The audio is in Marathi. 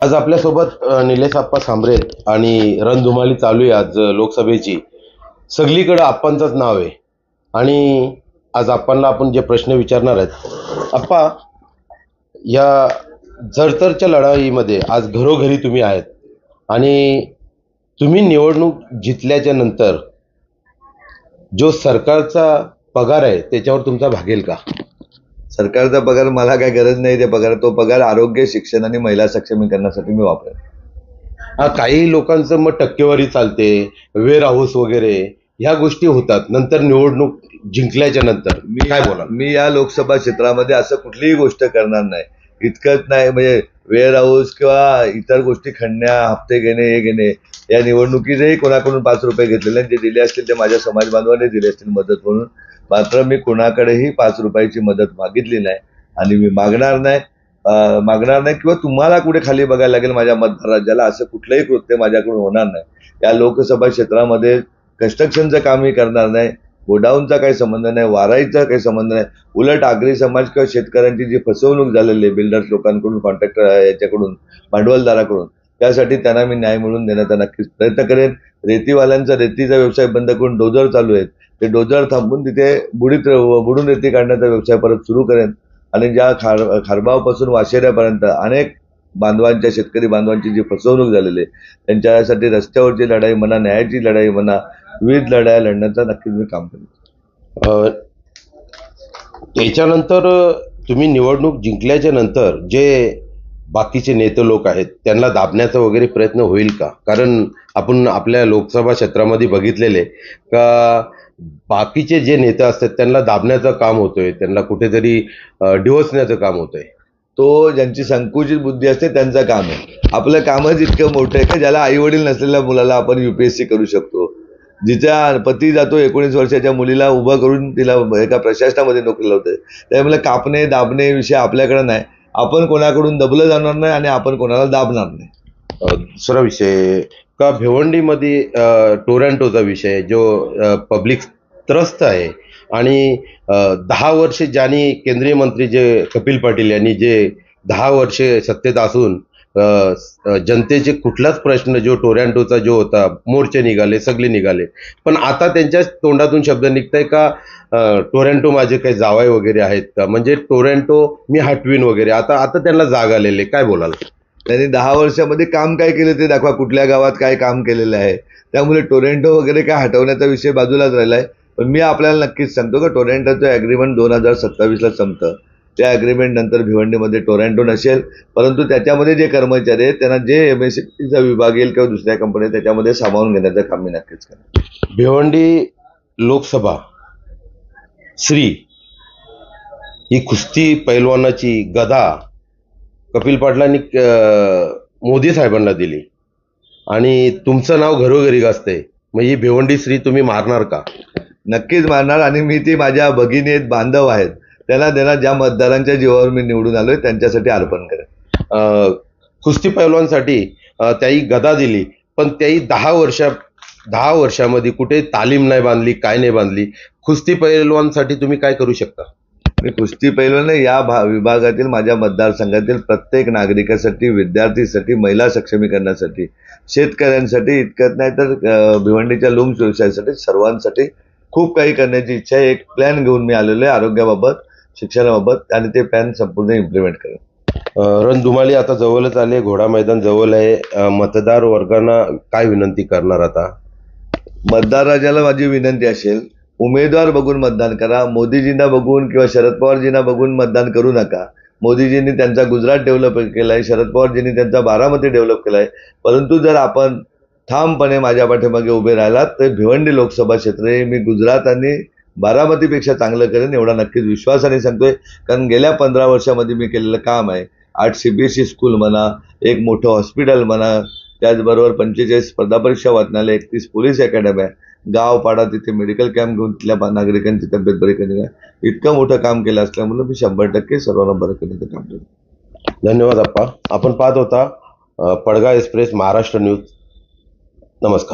आज आपल्यासोबत निलेश आप्पा सांबरे आणि रणधुमाळी चालू आहे आज लोकसभेची. सगळीकडे आप्पांचंच नाव आहे आणि आज आप्पांना आपण जे प्रश्न विचारणार आहेत. आप्पा, या झरतरच्या लढाईमध्ये आज घरोघरी तुम्ही आहेत आणि तुम्ही निवडणूक जिंकल्याच्या नंतर जो सरकारचा पगार आहे त्याच्यावर तुमचा भागेल का? सरकारचा पगार मला काय गरज नाही. ते पगार, तो पगार आरोग्य, शिक्षण आणि महिला सक्षमीकरणासाठी मी वापरेन. काही लोकांचं मग टक्केवारी चालते, वेअर हाऊस वगैरे ह्या गोष्टी होतात नंतर निवडणूक जिंकल्याच्या नंतर. मी या लोकसभा क्षेत्रामध्ये असं कुठलीही गोष्ट करणार नाही. इतकंच नाही, म्हणजे वेअर हाऊस किंवा इतर गोष्टी खणण्या, हप्ते घेणे, हे घेणे, या निवडणुकीतही कोणाकडून 5 रुपये घेतलेले जे दिले असतील ते माझ्या समाज बांधवांनी दिले असतील मदत म्हणून. मात्र मी कुणाकडेही 5 रुपयाची मदत मागितली नाही आणि मी मागणार नाही किंवा तुम्हाला कुठे खाली बघायला लागेल माझ्या मतदार राज्याला. असं कुठलंही कृत्य माझ्याकडून होणार नाही. या लोकसभा क्षेत्रामध्ये कन्स्ट्रक्शनचं कामही करणार नाही, गोडाऊनचा काही संबंध नाही, वाराईचा काही संबंध नाही. उलट आगरी समाज किंवा शेतकऱ्यांची जी फसवणूक झालेली आहे बिल्डर्स लोकांकडून, कॉन्ट्रॅक्टर याच्याकडून, भांडवलदाराकडून, त्यासाठी त्यांना मी न्याय मिळवून देण्याचा नक्कीच प्रयत्न करेन. रेतीवाल्यांचा रेतीचा व्यवसाय बंद करून डोजर चालू आहेत, ते डोजर थांबून तिथे बुडून रेती काढण्याचा व्यवसाय परत सुरू करेन. आणि ज्या खारबावपासून वाशेऱ्यापर्यंत अनेक बांधवांच्या, शेतकरी बांधवांची जी फसवणूक झालेली आहे त्यांच्यासाठी रस्त्यावरची लढाई म्हणा, न्यायाची लढाई म्हणा, विविध लढाया लढण्याचा नक्कीच मी काम करेन. त्याच्यानंतर तुम्ही निवडणूक जिंकल्याच्या नंतर जे बाकीचे नेते लोक आहेत त्यांना दाबण्याचा वगैरे प्रयत्न होईल का? कारण आपण आपल्या लोकसभा क्षेत्रामध्ये बघितलेले का बाकीचे जे नेते असतात त्यांना दाबण्याचं काम होतोय, त्यांना कुठेतरी डिवचण्याचं काम होतंय. तो ज्यांची संकुचित बुद्धी असते त्यांचं काम आहे. आपलं कामच इतकं मोठं आहे की ज्याला आई वडील नसलेल्या मुलाला आपण UPSC करू शकतो. जिचा पती जातो 19 वर्षाच्या मुलीला उभं करून तिला एका प्रशासनामध्ये नोकरी लावते. त्यामुळे कापणे दाबणे विषय आपल्याकडे नाही. आपण कोणाकडून दबलं जाणार नाही आणि आपण कोणाला दाबणार नाही. दुसरा विषय का भिवंडीमध्ये टोरंटोचा विषय जो पब्लिक त्रस्त आहे आणि 10 वर्ष ज्यांनी केंद्रीय मंत्री जे कपिल पाटील यांनी जे 10 वर्षे सत्तेत असून जनतेचे कुठलाच प्रश्न जो टोरंटोचा जो होता, मोर्चे निघाले, सगळे निघाले, पण आता त्यांच्या तोंडातून शब्द निघताय का टोरंटो माझे काही जावाई वगैरे आहेत का, म्हणजे टोरंटो मी हटवीन वगैरे. आता त्यांना जाग आलेले, काय बोलाल? त्यांनी 10 वर्षामध्ये काम काय केलं ते दाखवा, कुठल्या गावात काय काम केलेलं आहे. त्यामुळे टोरंटो वगैरे काय हटवण्याचा विषय बाजूलाच राहिलाय. पण मी आपल्याला नक्कीच सांगतो की टोरंटोचं ॲग्रीमेंट 2027ला संपतं. त्या ॲग्रीमेंट नंतर भिवंडीमध्ये टोरंटो नसेल, परंतु त्याच्यामध्ये जे कर्मचारी आहेत त्यांना जे MSCचा विभाग येईल किंवा दुसऱ्या कंपन्या त्याच्यामध्ये सामावून घेण्याचं काम मी नक्कीच करेन. भिवंडी लोकसभा श्री ही कुस्ती पैलवानाची गदा कपिल पाटलांनी मोदी साहेबांना दिली आणि तुमचं नाव घरोघरी गाजतंय, मग ही भिवंडी श्री तुम्ही मारणार का? नक्कीच मारणार. आणि मी ती माझ्या भगिनी आहेत, बांधव आहेत, त्यांना देणार. ज्या मतदारांच्या जीवावर मी निवडून आलोय त्यांच्यासाठी अर्पण करेन. कुस्ती पैलवानसाठी त्याही गदा दिली, पण त्याही 10 वर्षामध्ये कुठे तालीम नाही बांधली, काय नाही बांधली. कुस्ती पैलवानसाठी तुम्ही काय करू शकता? मी कुस्ती पैलवान या विभागातील, माझ्या मतदारसंघातील प्रत्येक नागरिकासाठी, विद्यार्थीसाठी, महिला सक्षमीकरणासाठी, शेतकऱ्यांसाठी, इतकंच नाही तर भिवंडीच्या लूम्स व्यवसायासाठी, सर्वांसाठी खूप काही करण्याची इच्छा आहे. एक प्लॅन घेऊन मी आलेलो आहे आरोग्याबाबत, शिक्षणाबाबत, आणि ते प्लॅन संपूर्ण इम्प्लिमेंट करेन. रणधुमाळी आता जवळच आले, घोडा मैदान जवळ आहे. मतदार वर्गांना काय विनंती करणार आता? मतदार राजाला माझी विनंती असेल, उमेदवार बघून मतदान करा. मोदीजींना बघून किंवा शरद पवारजींना बघून मतदान करू नका. मोदीजींनी त्यांचा गुजरात डेव्हलप केलाय, शरद पवारजींनी त्यांचा बारामती डेव्हलप केलाय. परंतु जर आपण ठामपणे माझ्या पाठीमागे उभे राहिलात तर भिवंडी लोकसभा क्षेत्र हे मी गुजरात आणि बारामतीपेक्षा चांगलं करेन, एवढा नक्कीच विश्वासाने सांगतोय. कारण गेल्या 15 वर्षामध्ये मी केलेलं काम आहे. 8 CBSE स्कूल म्हणा, एक मोठं हॉस्पिटल म्हणा, त्याचबरोबर 45 स्पर्धा परीक्षा वाचनालय, 31 पोलीस अकॅडम्या, गाव पाडा तिथे मेडिकल कॅम्प घेऊन तिथल्या नागरिकांची तब्येत बरी करणे, इतकं मोठं काम केलं असल्यामुळे मी 100% सर्वांना बरं करण्याचं काम केलं. धन्यवाद आप्पा. आपण पाहत होता पडगा एक्सप्रेस महाराष्ट्र न्यूज. नमस्कार.